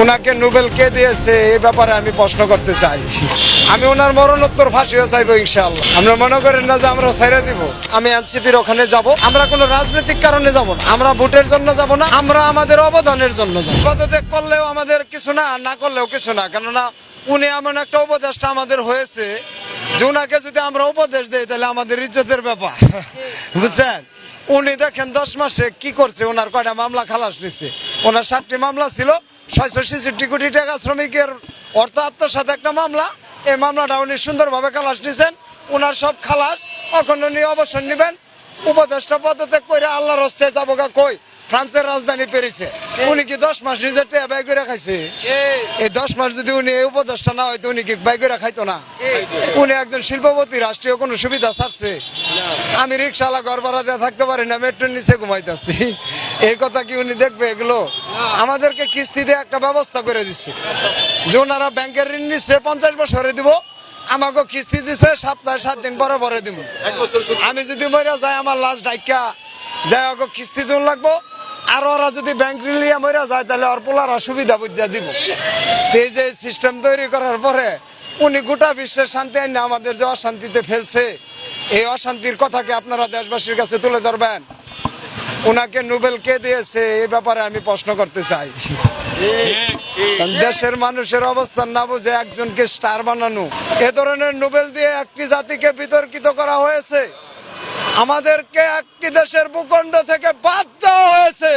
ওনাকে নোবেল কে দিয়েছে এই ব্যাপারে আমি প্রশ্ন করতে চাই। আমি ওনার মরণোত্তর ফাঁসিও চাইবো ইনশাআল্লাহ। আমরা মনে করেন না যে আমরা ছেড়ে দিব। আমি এনসিপির ওখানে যাব, আমরা কোনো রাজনৈতিক কারণে যাব না, আমরা ভোটের জন্য যাব না, আমরা আমাদের অবদানের জন্য যাব। পদত্যাগ করলেও আমাদের কিছু না, না করলেও কিছু না, কেননা উনি এমন একটা উপদেশটা আমাদের হয়েছে যে উনাকে যদি আমরা উপদেশ দিই তাহলে আমাদের ইজ্জতের ব্যাপার, বুঝছেন। উনি দেখেন 10 মাসে কি করছে, ওনার কয়টা মামলা খালাস নিচ্ছে। ওনার 7টি মামলা ছিল, 666 কোটি টাকা শ্রমিকের অর্থ আত্মসাৎ একটা মামলা। এই মামলাটা উনি সুন্দরভাবে খালাস নিছেন। ওনার সব খালাস, এখন উনি অবসর নেবেন। উপদেষ্টা পদত্যাগ করে আল্লাহর হস্তে যাবো গা কই, ফ্রান্সের রাজধানী প্যারিসে। উনি কি 10 মাস নিজের টেয়া ব্যয় করে খাইছে? এই 10 মাস যদি উনি এই উপদেষ্টা না হয়তো উনি কি ব্যয় করে খাইতো না? উনি একজন শিল্পপতি, রাষ্ট্রীয় কোনো সুবিধা ছাড়ছে? আমি রিক্সাওয়ালা ঘর ভাড়া দিয়ে থাকতে পারি না, মেট্রোর নিচে ঘুমাইতেছি, এই কথা কি উনি দেখবে? এগুলো আমাদেরকে কিস্তি দিয়ে একটা ব্যবস্থা করে দিচ্ছে যে ওনারা ব্যাংকের ঋণ নিচ্ছে 50 বছরে দিব, আমাকে কিস্তি দিছে সপ্তাহে 7 দিন পরে পরে দিব। আমি যদি মরে যাই আমার লাশ ডাইকা যাই ওকে কিস্তি দিন লাগবো, আর ওরা যদি ব্যাংক ঋণ নিয়ে মরে যায় তাহলে ওর পোলারা সুবিধা বুঝা দিব। এই যে সিস্টেম তৈরি করার পরে উনি গোটা বিশ্বের শান্তি আইনে আমাদের যে অশান্তিতে ফেলছে, এই অশান্তির কথাকে আপনারা দেশবাসীর কাছে তুলে ধরবেন। ওনাকে নোবেল কে দিয়েছে এই ব্যাপারে আমি প্রশ্ন করতে চাই। দেশের মানুষের অবস্থান না বুঝে একজনকে স্টার বানানো, এ ধরনের নোবেল দিয়ে একটি জাতিকে বিতর্কিত করা হয়েছে, আমাদেরকে একটি দেশের ভূখণ্ড থেকে বাদ দেওয়া হয়েছে।